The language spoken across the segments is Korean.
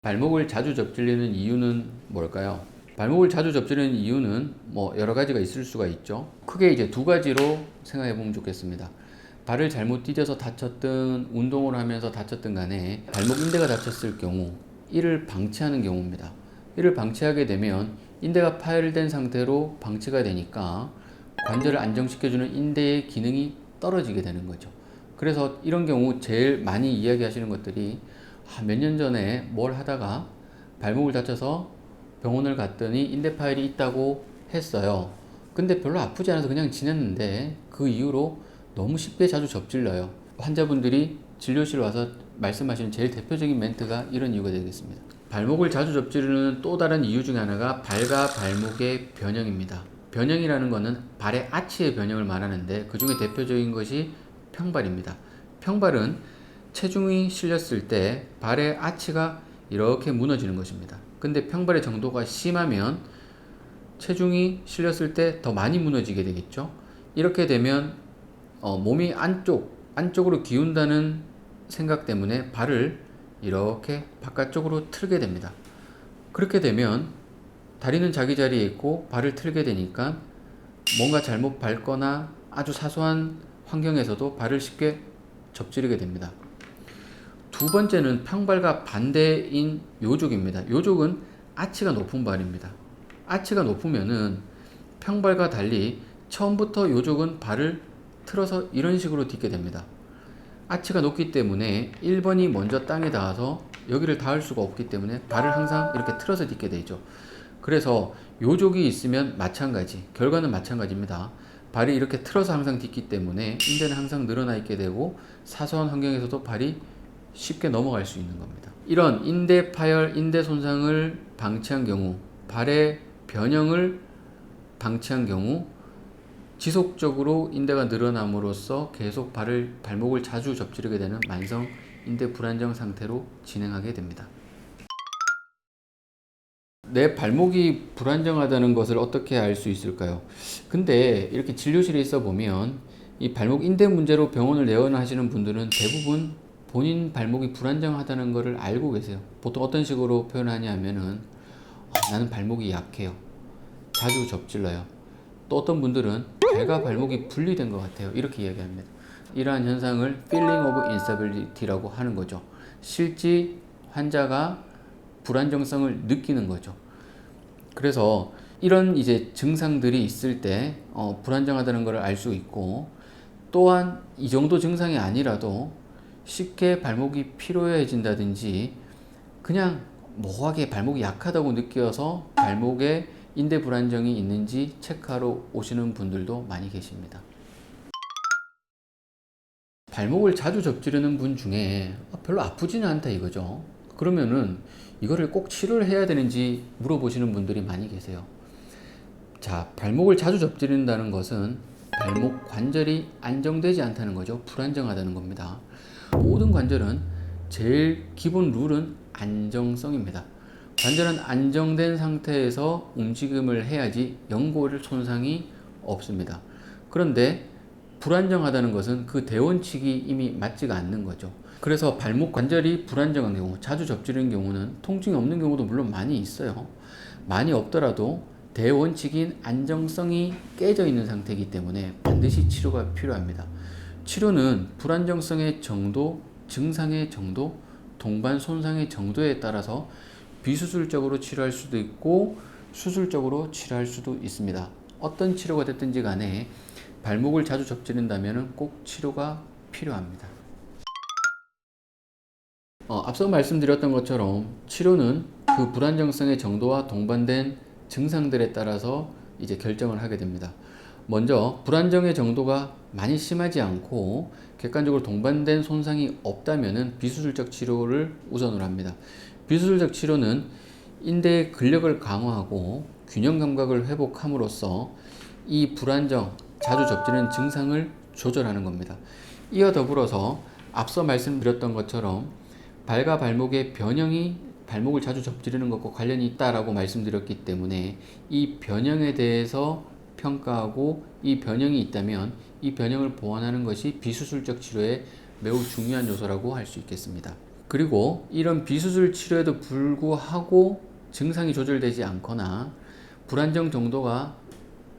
발목을 자주 접질리는 이유는 뭘까요? 발목을 자주 접질리는 이유는 여러 가지가 있을 수가 있죠. 크게 이제 두 가지로 생각해 보면 좋겠습니다. 발을 잘못 디뎌서 다쳤든 운동을 하면서 다쳤든 간에 발목 인대가 다쳤을 경우 이를 방치하는 경우입니다. 이를 방치하게 되면 인대가 파열된 상태로 방치가 되니까 관절을 안정시켜주는 인대의 기능이 떨어지게 되는 거죠. 그래서 이런 경우 제일 많이 이야기하시는 것들이 몇 년 전에 뭘 하다가 발목을 다쳐서 병원을 갔더니 인대 파열이 있다고 했어요. 근데 별로 아프지 않아서 그냥 지냈는데 그 이후로 너무 쉽게 자주 접질러요. 환자분들이 진료실 와서 말씀하시는 제일 대표적인 멘트가 이런 이유가 되겠습니다. 발목을 자주 접지르는 또 다른 이유 중에 하나가 발과 발목의 변형입니다. 변형이라는 것은 발의 아치의 변형을 말하는데 그 중에 대표적인 것이 평발입니다. 평발은 체중이 실렸을 때 발의 아치가 이렇게 무너지는 것입니다. 근데 평발의 정도가 심하면 체중이 실렸을 때 더 많이 무너지게 되겠죠. 이렇게 되면 몸이 안쪽으로 기운다는 생각 때문에 발을 이렇게 바깥쪽으로 틀게 됩니다. 그렇게 되면 다리는 자기 자리에 있고 발을 틀게 되니까 뭔가 잘못 밟거나 아주 사소한 환경에서도 발을 쉽게 접지르게 됩니다. 두 번째는 평발과 반대인 요족입니다. 요족은 아치가 높은 발입니다. 아치가 높으면은 평발과 달리 처음부터 요족은 발을 틀어서 이런 식으로 딛게 됩니다. 아치가 높기 때문에 1번이 먼저 땅에 닿아서 여기를 닿을 수가 없기 때문에 발을 항상 이렇게 틀어서 딛게 되죠. 그래서 요족이 있으면 마찬가지, 결과는 마찬가지입니다. 발이 이렇게 틀어서 항상 딛기 때문에 인대는 항상 늘어나 있게 되고 사소한 환경에서도 발이 쉽게 넘어갈 수 있는 겁니다. 이런 인대 파열, 인대 손상을 방치한 경우, 발의 변형을 방치한 경우 지속적으로 인대가 늘어남으로써 계속 발목을 자주 접지르게 되는 만성 인대 불안정 상태로 진행하게 됩니다. 내 발목이 불안정하다는 것을 어떻게 알 수 있을까요? 근데 이렇게 진료실에 있어 보면 이 발목 인대 문제로 병원을 내원하시는 분들은 대부분 본인 발목이 불안정하다는 것을 알고 계세요. 보통 어떤 식으로 표현하냐면은 나는 발목이 약해요. 자주 접질러요. 또 어떤 분들은 발과 발목이 분리된 것 같아요. 이렇게 이야기합니다. 이러한 현상을 feeling of instability라고 하는 거죠. 실제 환자가 불안정성을 느끼는 거죠. 그래서 이런 이제 증상들이 있을 때 불안정하다는 것을 알 수 있고, 또한 이 정도 증상이 아니라도 쉽게 발목이 피로해진다든지 그냥 모호하게 발목이 약하다고 느껴서 발목에 인대 불안정이 있는지 체크하러 오시는 분들도 많이 계십니다. 발목을 자주 접지르는 분 중에 별로 아프지는 않다 이거죠. 그러면은 이거를 꼭 치료를 해야 되는지 물어보시는 분들이 많이 계세요. 자, 발목을 자주 접지른다는 것은 발목 관절이 안정되지 않다는 거죠. 불안정하다는 겁니다. 모든 관절은 제일 기본 룰은 안정성입니다. 관절은 안정된 상태에서 움직임을 해야지 연골 손상이 없습니다. 그런데 불안정하다는 것은 그 대원칙이 이미 맞지가 않는 거죠. 그래서 발목 관절이 불안정한 경우, 자주 접지르는 경우는 통증이 없는 경우도 물론 많이 있어요. 많이 없더라도 대원칙인 안정성이 깨져 있는 상태이기 때문에 반드시 치료가 필요합니다. 치료는 불안정성의 정도, 증상의 정도, 동반 손상의 정도에 따라서 비수술적으로 치료할 수도 있고 수술적으로 치료할 수도 있습니다. 어떤 치료가 됐든지 간에 발목을 자주 접지른다면 꼭 치료가 필요합니다. 앞서 말씀드렸던 것처럼 치료는 그 불안정성의 정도와 동반된 증상들에 따라서 이제 결정을 하게 됩니다. 먼저 불안정의 정도가 많이 심하지 않고 객관적으로 동반된 손상이 없다면 비수술적 치료를 우선으로 합니다. 비수술적 치료는 인대의 근력을 강화하고 균형 감각을 회복함으로써 이 불안정, 자주 접지르는 증상을 조절하는 겁니다. 이와 더불어서 앞서 말씀드렸던 것처럼 발과 발목의 변형이 발목을 자주 접지르는 것과 관련이 있다라고 말씀드렸기 때문에 이 변형에 대해서 평가하고 이 변형이 있다면 이 변형을 보완하는 것이 비수술적 치료의 매우 중요한 요소라고 할 수 있겠습니다. 그리고 이런 비수술 치료에도 불구하고 증상이 조절되지 않거나 불안정 정도가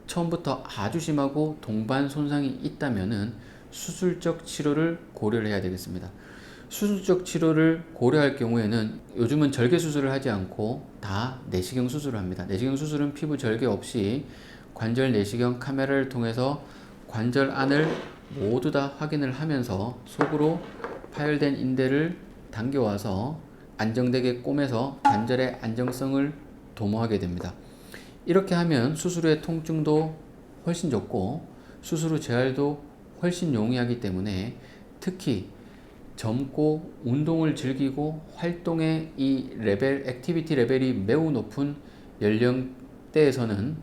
처음부터 아주 심하고 동반 손상이 있다면은 수술적 치료를 고려를 해야 되겠습니다. 수술적 치료를 고려할 경우에는 요즘은 절개 수술을 하지 않고 다 내시경 수술을 합니다. 내시경 수술은 피부 절개 없이 관절 내시경 카메라를 통해서 관절 안을 모두 다 확인을 하면서 속으로 파열된 인대를 당겨와서 안정되게 꼬매서 관절의 안정성을 도모하게 됩니다. 이렇게 하면 수술 후의 통증도 훨씬 적고 수술 후 재활도 훨씬 용이하기 때문에 특히 젊고 운동을 즐기고 활동의 이 레벨, 액티비티 레벨이 매우 높은 연령대에서는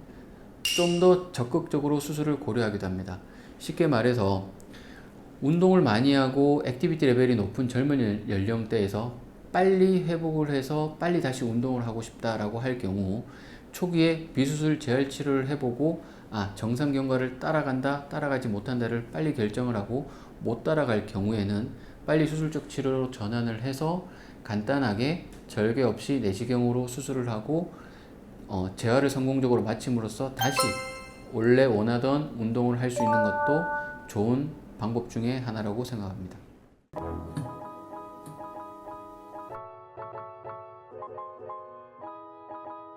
좀 더 적극적으로 수술을 고려하기도 합니다. 쉽게 말해서 운동을 많이 하고 액티비티 레벨이 높은 젊은 연령대에서 빨리 회복을 해서 빨리 다시 운동을 하고 싶다라고 할 경우 초기에 비수술 재활 치료를 해보고 정상 경과를 따라간다, 따라가지 못한다를 빨리 결정을 하고 못 따라갈 경우에는 빨리 수술적 치료로 전환을 해서 간단하게 절개 없이 내시경으로 수술을 하고 재활을 성공적으로 마침으로써 다시 원래 원하던 운동을 할 수 있는 것도 좋은 방법 중에 하나라고 생각합니다.